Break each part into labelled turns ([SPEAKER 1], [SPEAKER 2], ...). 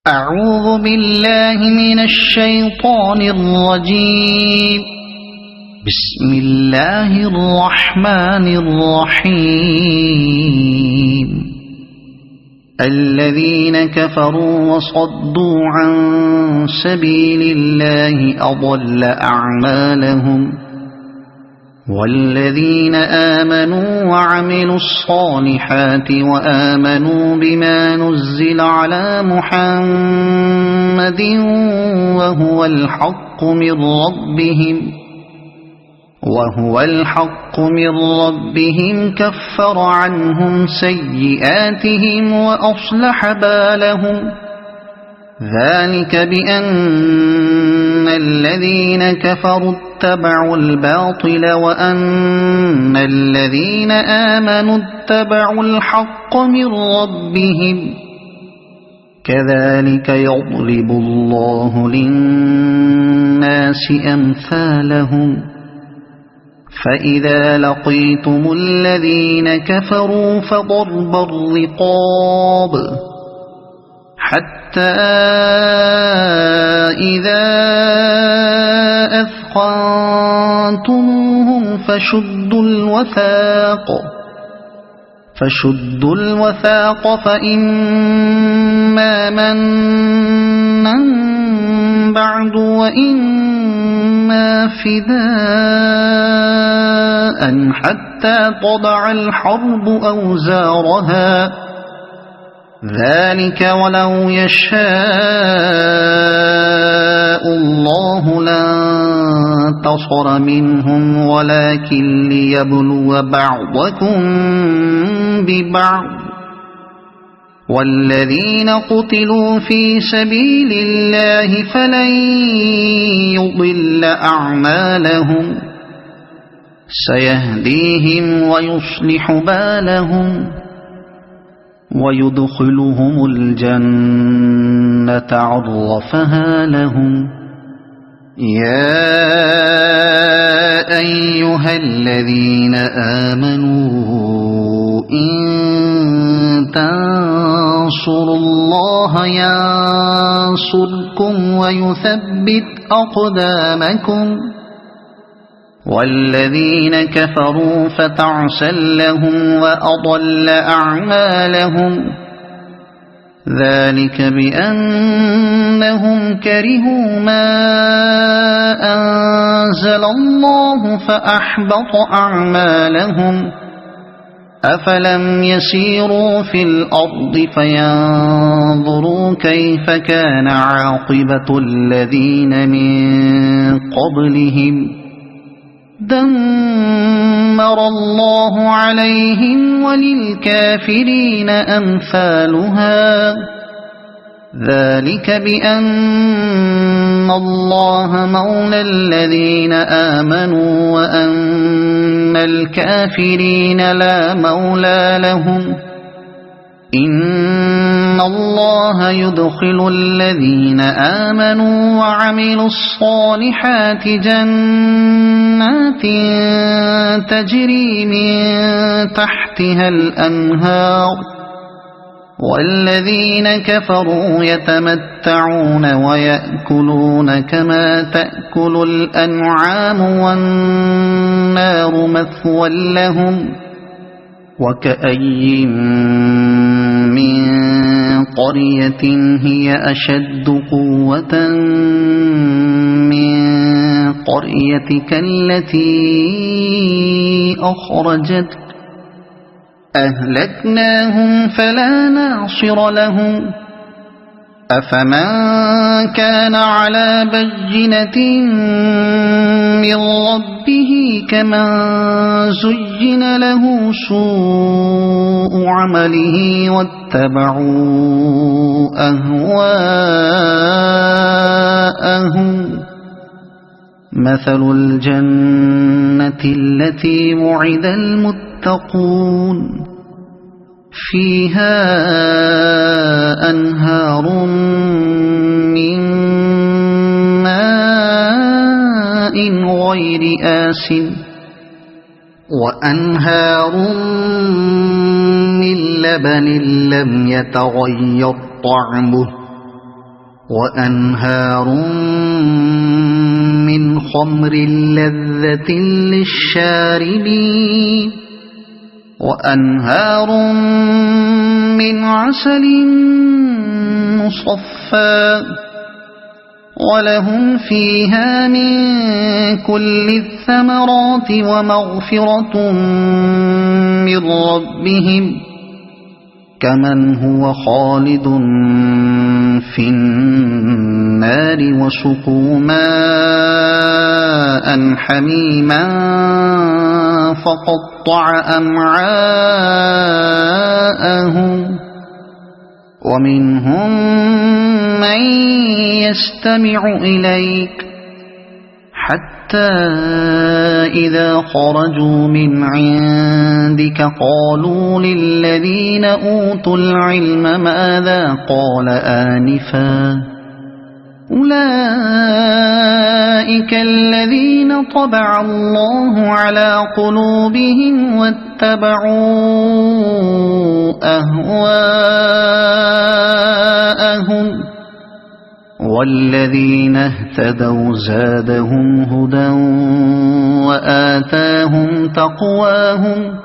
[SPEAKER 1] أعوذ بالله من الشيطان الرجيم. بسم الله الرحمن الرحيم. الذين كفروا وصدوا عن سبيل الله أضل أعمالهم، والذين آمنوا وعملوا الصالحات وآمنوا بما نزل على محمد وهو الحق من ربهم كفر عنهم سيئاتهم وأصلح بالهم. ذلك بأن الذين كفروا اتبعوا الباطل وأن الذين آمنوا اتبعوا الحق من ربهم. كذلك يضرب الله للناس أمثالهم. فإذا لقيتم الذين كفروا فضرب الرقاب حتى إذا أثخنتموهم فشدوا الوثاق فإما منا بعد وإما فداء حتى تضع الحرب أوزارها. ذلك ولو يشاء الله لانتصر منهم ولكن ليبلو بعضكم ببعض. والذين قتلوا في سبيل الله فلن يضل أعمالهم، سيهديهم ويصلح بالهم ويدخلهم الجنة عرفها لهم. يا أيها الذين آمنوا إن تنصروا الله ينصركم ويثبت أقدامكم. والذين كفروا فتعسا لهم وأضل أعمالهم. ذلك بأنهم كرهوا ما أنزل الله فأحبط أعمالهم. أفلم يسيروا في الأرض فينظروا كيف كان عاقبة الذين من قبلهم. دمر الله عليهم وللكافرين أمثالها. ذلك بأن الله مولى الذين آمنوا وأن الكافرين لا مولى لهم. إن الله يدخل الذين آمنوا وعملوا الصالحات جنات تجري من تحتها الأنهار، والذين كفروا يتمتعون ويأكلون كما تأكل الأنعام والنار مثوى لهم. وكأي من قرية هي أشد قوة من قريتك التي أخرجتك أهلكناهم فلا ناصر لهم. أفمن كان على بينة من ربه كمن زين له سوء عمله واتبعوا أهواءهم. مثل الجنة التي وعد المتقون فيها أنهار من ماء غير آسن وأنهار من لبن لم يتغير طعمه وأنهار من خمر لذة للشاربين وأنهار من عسل مصفى ولهم فيها من كل الثمرات ومغفرة من ربهم كمن هو خالد في النار وسقوا ماء حميما فقطع أمعاءهم ومنهم من يستمع إليك حتى إذا خرجوا من عندك قالوا للذين أوتوا العلم ماذا قال آنفا أولئك الذين طبع الله على قلوبهم واتبعوا أهواءهم والذين اهتدوا زادهم هدى وآتاهم تقواهم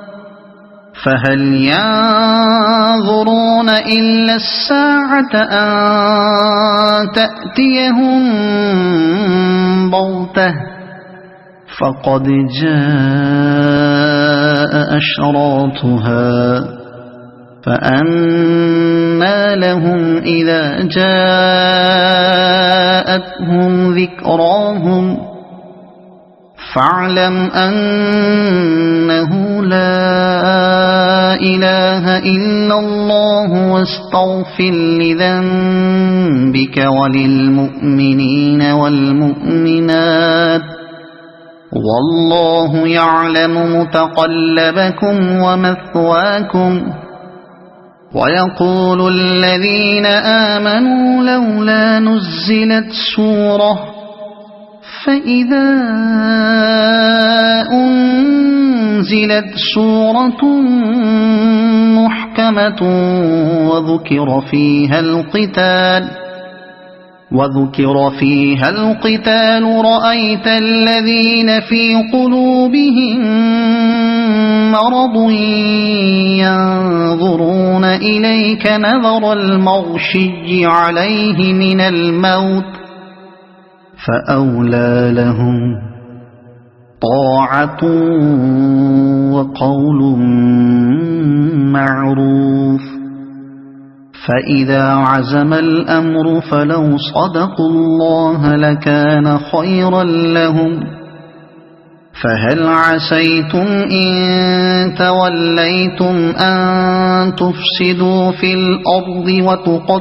[SPEAKER 1] فهل ينظرون إلا الساعة أن تأتيهم بغتة فقد جاء أشراطها فأنى لهم إذا جاءتهم ذكراهم فاعلم أنه لا إله إلا الله واستغفر لذنبك وللمؤمنين والمؤمنات والله يعلم متقلبكم ومثواكم ويقول الذين آمنوا لولا نزلت سورة فإذا أنزلت سورة محكمة وذكر فيها القتال رأيت الذين في قلوبهم مرض ينظرون إليك نظر المغشي عليه من الموت فأولى لهم طاعة وقول معروف فإذا عزم الأمر فلو صدقوا الله لكان خيرا لهم فهل عسيتم إن توليتم أن تفسدوا في الأرض وتقطعوا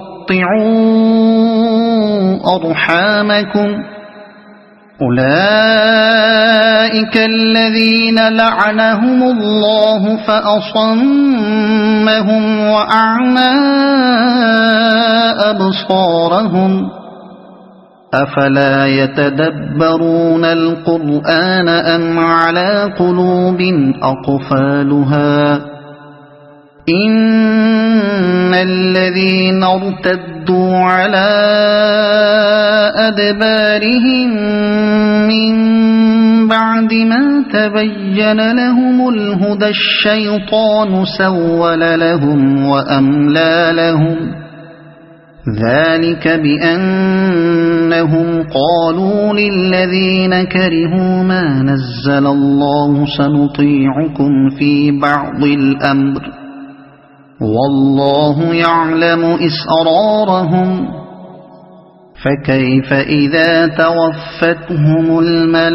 [SPEAKER 1] أرحامكم أولئك الذين لعنهم الله فأصمهم وأعمى أبصارهم أفلا يتدبرون القرآن أم على قلوب أقفالها إن الذين ارتدوا على أدبارهم من بعد ما تبين لهم الهدى الشيطان سول لهم وأملى لهم ذلك بأنهم قالوا للذين كرهوا ما نزل الله سنطيعكم في بعض الأمر والله يعلم إسرارهم فكيف إذا توفتهم الملائكة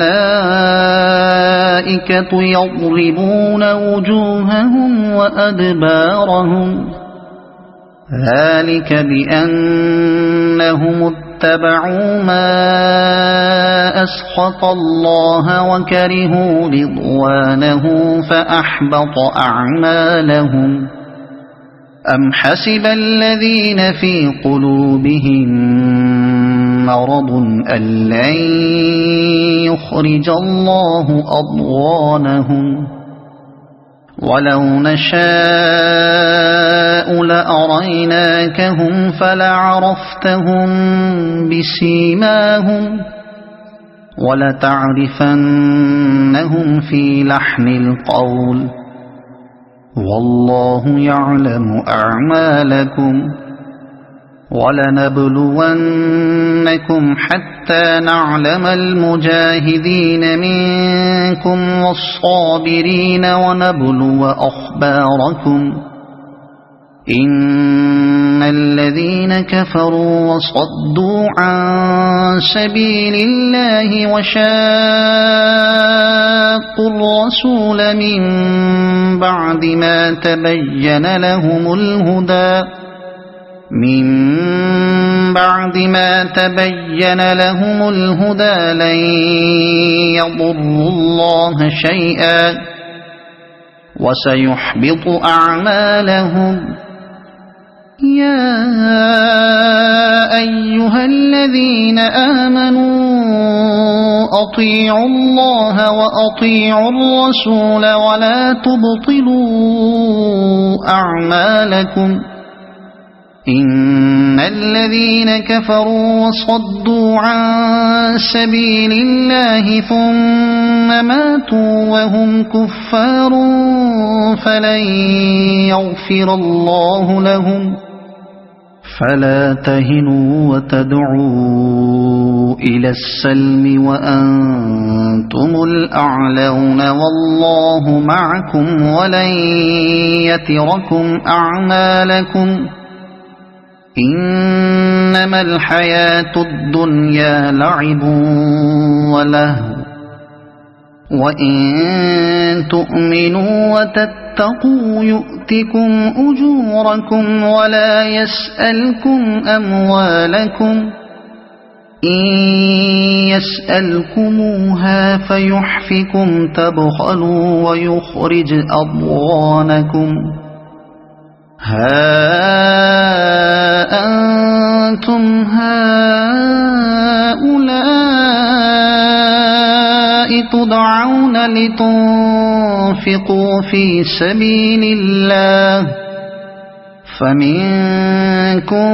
[SPEAKER 1] يضربون وجوههم وأدبارهم ذلك بأنهم اتبعوا ما أسخط الله وكرهوا رضوانه فأحبط أعمالهم أم حسب الذين في قلوبهم مرض أن لن يخرج الله أضغانهم ولو نشاء لأريناكهم فلعرفتهم بسيماهم ولتعرفنهم في لحن القول والله يعلم أعمالكم ولنبلونكم حتى نعلم المجاهدين منكم والصابرين ونبلو أخباركم إن الذين كفروا وصدوا عن سبيل الله وشاقوا الرسول من بعد ما تبين لهم الهدى لن يضروا الله شيئا وسيحبط أعمالهم يا أيها الذين آمنوا أطيعوا الله وأطيعوا الرسول ولا تبطلوا أعمالكم إن الذين كفروا وصدوا عن سبيل الله ثم ماتوا وهم كفار فلن يغفر الله لهم فلا تهنوا وتدعوا إلى السلم وأنتم الأعلون والله معكم ولن يتركم أعمالكم إنما الحياة الدنيا لعب ولهو وإن تؤمنوا وتتقوا يؤتكم أجوركم ولا يسألكم أموالكم إن يسألكموها فيحفكم تبخلوا ويخرج أضغانكم ها أنتم هؤلاء تدعون لتنفقوا في سبيل الله فمنكم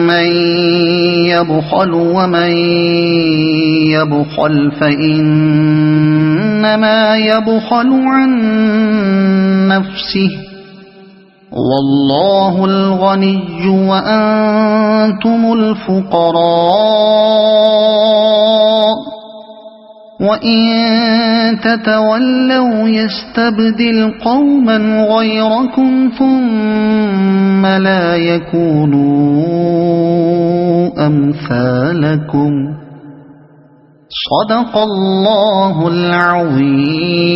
[SPEAKER 1] من يبخل ومن يبخل فإنما يبخل عن نفسه والله الغني وأنتم الفقراء وإن تتولوا يستبدل قوما غيركم ثم لا يكونوا أمثالكم صدق الله العظيم.